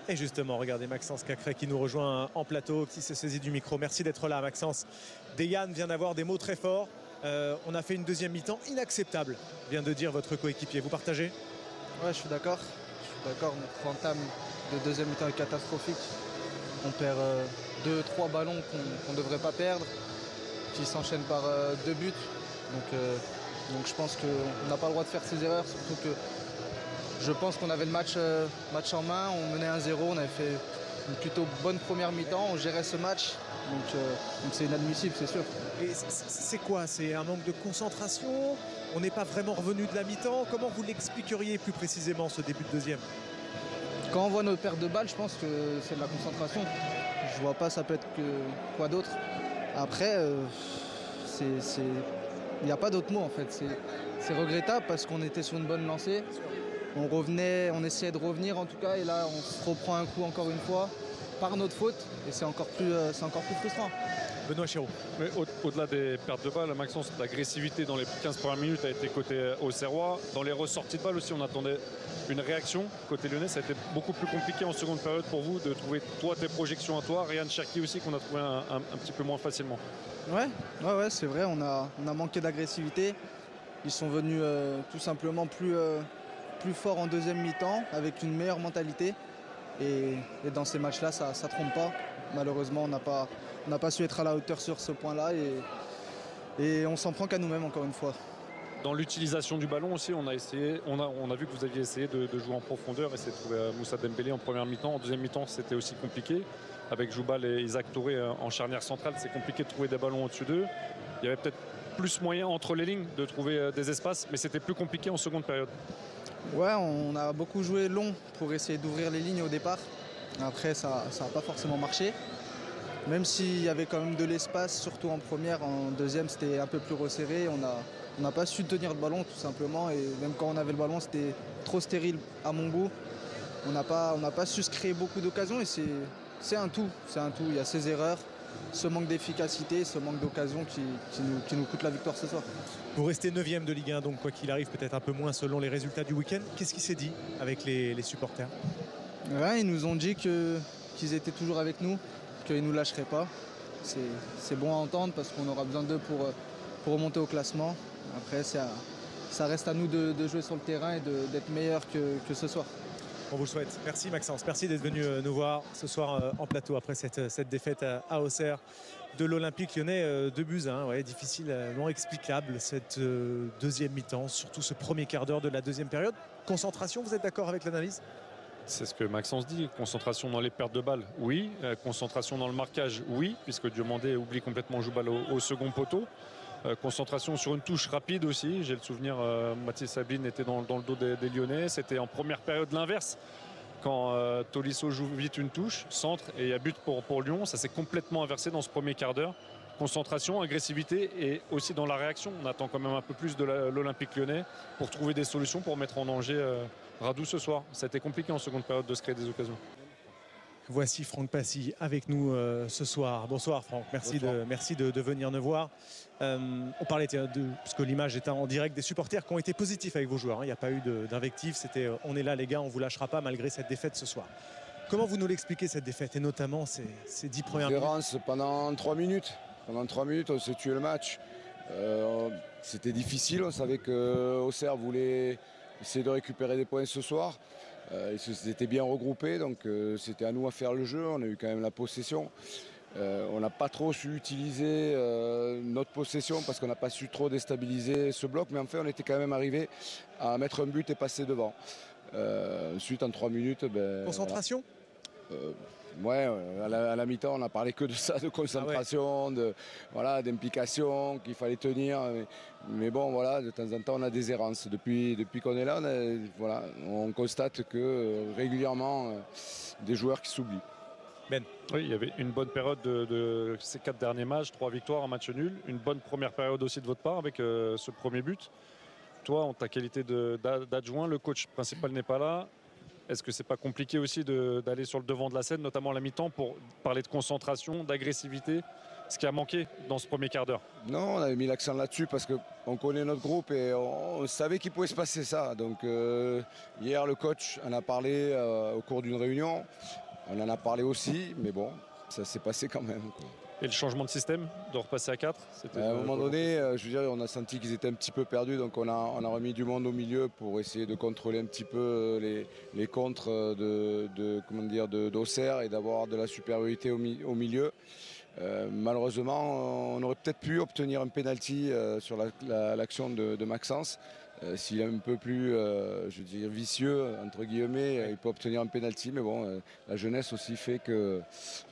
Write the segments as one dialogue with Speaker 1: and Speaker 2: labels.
Speaker 1: Et justement, regardez Maxence Cacré qui nous rejoint en plateau, qui s'est saisi du micro. Merci d'être là, Maxence. Dejan vient d'avoir des mots très forts. On a fait une deuxième mi-temps inacceptable, vient de dire votre coéquipier. Vous partagez?
Speaker 2: Ouais, je suis d'accord. Notre entame de deuxième mi-temps est catastrophique. On perd 2-3 ballons qu'on ne devrait pas perdre, qui s'enchaînent par 2 buts. Donc je pense qu'on n'a pas le droit de faire ces erreurs, surtout que je pense qu'on avait le match en main, on menait 1-0, on avait fait une plutôt bonne première mi-temps, on gérait ce match, donc c'est inadmissible, c'est sûr.
Speaker 1: Et c'est quoi? C'est un manque de concentration? On n'est pas vraiment revenu de la mi-temps? Comment vous l'expliqueriez plus précisément, ce début de deuxième?
Speaker 2: Quand on voit nos pertes de balles, je pense que c'est de la concentration. Je vois pas ça peut être que quoi d'autre. Après, il n'y a pas d'autre mot en fait. C'est regrettable parce qu'on était sur une bonne lancée. On essayait de revenir en tout cas, et là on se reprend un coup encore une fois par notre faute, et c'est encore plus frustrant.
Speaker 1: Benoît Chéreau.
Speaker 3: Mais au-delà des pertes de balles, Maxence, l'agressivité dans les 15 premières minutes a été côté Auxerrois. Dans les ressorties de balles aussi, on attendait une réaction. Côté lyonnais, ça a été beaucoup plus compliqué en seconde période pour vous de trouver tes projections à toi. Ryan Cherki aussi, qu'on a trouvé un petit peu moins facilement.
Speaker 2: Ouais, c'est vrai, on a manqué d'agressivité. Ils sont venus tout simplement plus forts en deuxième mi-temps, avec une meilleure mentalité. Et dans ces matchs-là, ça ne trompe pas. Malheureusement, on n'a pas su être à la hauteur sur ce point-là, et on s'en prend qu'à nous-mêmes encore une fois.
Speaker 3: Dans l'utilisation du ballon aussi, on a vu que vous aviez essayé de jouer en profondeur, essayer de trouver Moussa Dembélé en première mi-temps. En deuxième mi-temps, c'était aussi compliqué. Avec Joubal et Isaac Touré en charnière centrale, c'est compliqué de trouver des ballons au-dessus d'eux. Il y avait peut-être plus moyen entre les lignes de trouver des espaces, mais c'était plus compliqué en seconde période.
Speaker 2: Ouais, on a beaucoup joué long pour essayer d'ouvrir les lignes au départ. Après, ça n'a pas forcément marché. Même s'il y avait quand même de l'espace, surtout en première, en deuxième, c'était un peu plus resserré. On n'a pas su tenir le ballon tout simplement. Et même quand on avait le ballon, c'était trop stérile à mon goût. On n'a pas su se créer beaucoup d'occasions, et c'est un tout. Il y a ces erreurs, ce manque d'efficacité, ce manque d'occasion qui nous coûte la victoire ce soir.
Speaker 1: Vous restez 9e de Ligue 1, donc quoi qu'il arrive, peut-être un peu moins selon les résultats du week-end. Qu'est-ce qui s'est dit avec les supporters?
Speaker 2: Rien, ils nous ont dit qu'ils étaient toujours avec nous, qu'ils ne nous lâcheraient pas. C'est bon à entendre parce qu'on aura besoin d'eux pour remonter au classement. Après, ça reste à nous de jouer sur le terrain et d'être meilleurs que ce soir.
Speaker 1: On vous le souhaite. Merci Maxence, merci d'être venu nous voir ce soir en plateau après cette défaite à Auxerre de l'Olympique Lyonnais. 2-1, ouais, difficilement explicable cette deuxième mi-temps, surtout ce premier quart d'heure de la deuxième période. Concentration, vous êtes d'accord avec l'analyse?
Speaker 3: C'est ce que Maxence dit. Concentration dans les pertes de balles, oui. Concentration dans le marquage, oui, puisque Diomandé oublie complètement Joubal au second poteau. Concentration sur une touche rapide aussi. J'ai le souvenir, Mathis Sabine était dans le dos des Lyonnais. C'était en première période l'inverse. Quand Tolisso joue vite une touche, centre, et il y a but pour Lyon. Ça s'est complètement inversé dans ce premier quart d'heure. Concentration, agressivité, et aussi dans la réaction. On attend quand même un peu plus de l'Olympique Lyonnais pour trouver des solutions pour mettre en danger Radou ce soir. Ça a été compliqué en seconde période de se créer des occasions.
Speaker 1: Voici Franck Passy avec nous ce soir. Bonsoir Franck, merci de venir nous voir. On parlait parce que l'image est en direct, des supporters qui ont été positifs avec vos joueurs. Il n'y a pas eu d'invective, c'était on est là les gars, on ne vous lâchera pas malgré cette défaite ce soir. Comment vous nous l'expliquez cette défaite, et notamment ces 10 premières minutes?
Speaker 4: Pendant 3 minutes. Pendant 3 minutes, on s'est tué le match. C'était difficile, on savait qu'Auxerre voulait essayer de récupérer des points ce soir. Ils s'étaient bien regroupés, donc c'était à nous à faire le jeu. On a eu quand même la possession. On n'a pas trop su utiliser notre possession parce qu'on n'a pas su trop déstabiliser ce bloc, mais en fait on était quand même arrivé à mettre un but et passer devant. Ensuite en 3 minutes...
Speaker 1: Concentration
Speaker 4: Ouais, à la mi-temps, on n'a parlé que de ça, de concentration, d'implication, qu'il fallait tenir. Mais bon, voilà, de temps en temps, on a des errances. Depuis qu'on est là, on constate que régulièrement, des joueurs qui s'oublient.
Speaker 1: Ben.
Speaker 3: Oui, il y avait une bonne période de ces 4 derniers matchs, 3 victoires, un match nul. Une bonne première période aussi de votre part avec ce premier but. Toi, en ta qualité d'adjoint, le coach principal n'est pas là. Est-ce que c'est pas compliqué aussi d'aller sur le devant de la scène, notamment à la mi-temps, pour parler de concentration, d'agressivité, ce qui a manqué dans ce premier quart d'heure?
Speaker 4: Non, on avait mis l'accent là-dessus parce qu'on connaît notre groupe et on savait qu'il pouvait se passer ça. Donc hier, le coach en a parlé au cours d'une réunion. On en a parlé aussi, mais bon, ça s'est passé quand même, quoi.
Speaker 3: Et le changement de système, de repasser à 4,
Speaker 4: à un moment donné, je veux dire, on a senti qu'ils étaient un petit peu perdus, donc on a remis du monde au milieu pour essayer de contrôler un petit peu les contres d'Auxerre et d'avoir de la supériorité au milieu. Malheureusement, on aurait peut-être pu obtenir un penalty sur l'action de Maxence. S'il est un peu plus, je veux dire, vicieux, entre guillemets, il peut obtenir un penalty, mais bon, la jeunesse aussi fait que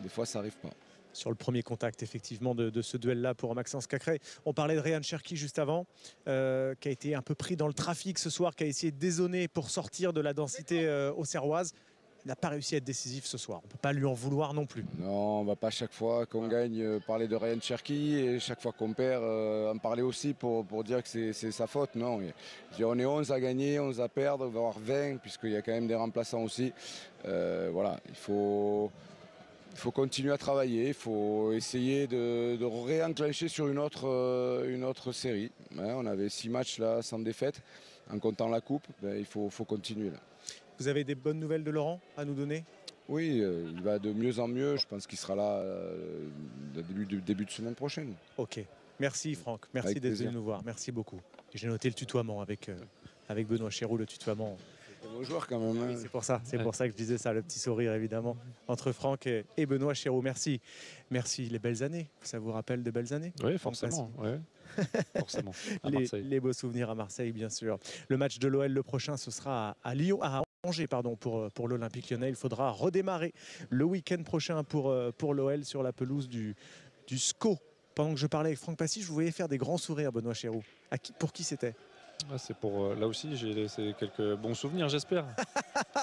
Speaker 4: des fois ça n'arrive pas.
Speaker 1: Sur le premier contact effectivement de ce duel-là pour Maxence Cacré. On parlait de Ryan Cherki juste avant, qui a été un peu pris dans le trafic ce soir, qui a essayé de dézonner pour sortir de la densité auxerroise. Il n'a pas réussi à être décisif ce soir. On ne peut pas lui en vouloir non plus.
Speaker 4: Non, on ne va pas chaque fois qu'on gagne parler de Ryan Cherki et chaque fois qu'on perd en parler aussi pour dire que c'est sa faute. Non, on est 11 à gagner, 11 à perdre, on va avoir 20 puisqu'il y a quand même des remplaçants aussi. Voilà, il faut continuer à travailler, il faut essayer de réenclencher sur une autre série. On avait 6 matchs là sans défaite, en comptant la coupe, il faut continuer là.
Speaker 1: Vous avez des bonnes nouvelles de Laurent à nous donner?
Speaker 4: Oui, il va de mieux en mieux, je pense qu'il sera là début de semaine prochaine.
Speaker 1: Ok, merci Franck, merci d'être venu nous voir, merci beaucoup. J'ai noté le tutoiement avec Benoît Chéroux, le tutoiement.
Speaker 4: C'est un bon joueur quand même. Hein.
Speaker 1: Oui, c'est pour ça que je disais ça, le petit sourire évidemment entre Franck et Benoît Chéroux. Merci les belles années. Ça vous rappelle de belles années?
Speaker 3: Oui, forcément. Ouais. Forcément.
Speaker 1: Les beaux souvenirs à Marseille, bien sûr. Le match de l'OL le prochain, ce sera à Lyon, à Angers, pardon, pour l'Olympique Lyonnais. Il faudra redémarrer le week-end prochain pour l'OL sur la pelouse du SCO. Pendant que je parlais avec Franck Passy, je vous voyais faire des grands sourires, Benoît Chéroux. Pour qui c'était?
Speaker 3: C'est pour là aussi j'ai laissé quelques bons souvenirs, j'espère,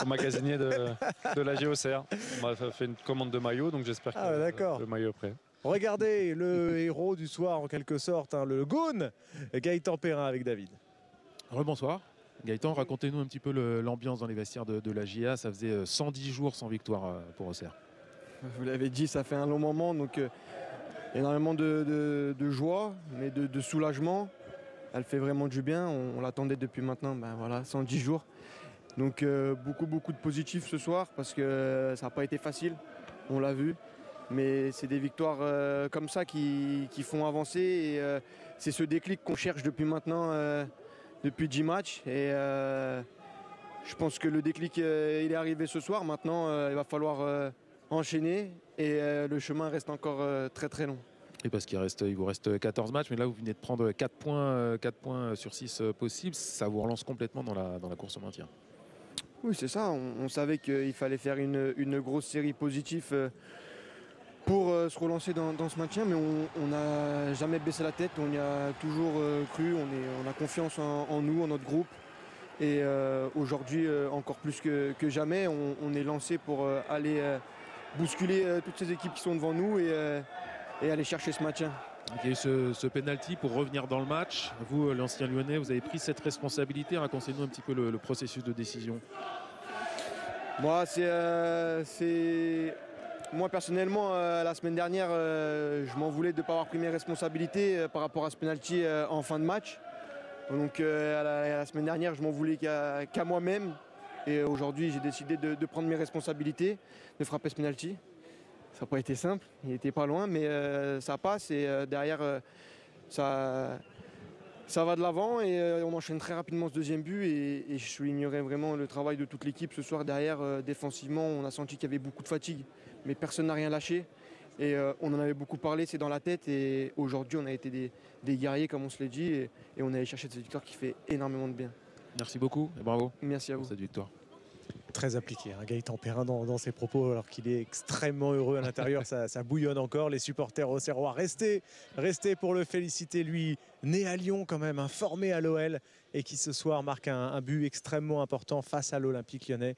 Speaker 3: au magasinier de la GOCR. On m'a fait une commande de maillot, donc j'espère que le maillot est prêt.
Speaker 1: Regardez le héros du soir en quelque sorte, hein, le Goon, Gaëtan Perrin avec David.
Speaker 5: Rebonsoir. Gaëtan, racontez-nous un petit peu l'ambiance dans les vestiaires de la GIA. Ça faisait 110 jours sans victoire pour Auxerre.
Speaker 6: Vous l'avez dit, ça fait un long moment, donc énormément de joie, mais de soulagement. Elle fait vraiment du bien, on l'attendait depuis maintenant 110 jours. Donc beaucoup de positifs ce soir parce que ça n'a pas été facile, on l'a vu. Mais c'est des victoires comme ça qui font avancer et c'est ce déclic qu'on cherche depuis maintenant, depuis 10 matchs. Et je pense que le déclic il est arrivé ce soir, maintenant il va falloir enchaîner et le chemin reste encore très long.
Speaker 5: Et parce qu'il vous reste 14 matchs, mais là vous venez de prendre 4 points sur 6 possibles, ça vous relance complètement dans la course au maintien.
Speaker 6: Oui, c'est ça, on savait qu'il fallait faire une grosse série positive pour se relancer dans ce maintien, mais on n'a jamais baissé la tête, on y a toujours cru, on a confiance en nous, en notre groupe. Et aujourd'hui, encore plus que jamais, on est lancé pour aller bousculer toutes ces équipes qui sont devant nous et aller chercher ce maintien.
Speaker 5: Il y a eu ce penalty pour revenir dans le match. Vous, l'ancien Lyonnais, vous avez pris cette responsabilité. Racontez-nous un petit peu le processus de décision.
Speaker 6: Moi, moi personnellement, la semaine dernière, je m'en voulais de ne pas avoir pris mes responsabilités par rapport à ce penalty en fin de match. Donc la semaine dernière, je m'en voulais qu'à moi-même. Et aujourd'hui, j'ai décidé de prendre mes responsabilités, de frapper ce penalty. Ça n'a pas été simple, il n'était pas loin, mais ça passe et derrière, ça va de l'avant et on enchaîne très rapidement ce deuxième but et je soulignerai vraiment le travail de toute l'équipe ce soir derrière. Défensivement, on a senti qu'il y avait beaucoup de fatigue, mais personne n'a rien lâché et on en avait beaucoup parlé, c'est dans la tête et aujourd'hui on a été des guerriers comme on se l'est dit et on est allé chercher cette victoire qui fait énormément de bien.
Speaker 5: Merci beaucoup et bravo.
Speaker 6: Merci à vous.
Speaker 5: Pour cette victoire.
Speaker 1: Très appliqué, hein, Gaëtan Perrin dans ses propos alors qu'il est extrêmement heureux à l'intérieur, ça bouillonne encore. Les supporters auxerrois, restez pour le féliciter, lui né à Lyon quand même, formé à l'OL et qui ce soir marque un but extrêmement important face à l'Olympique Lyonnais.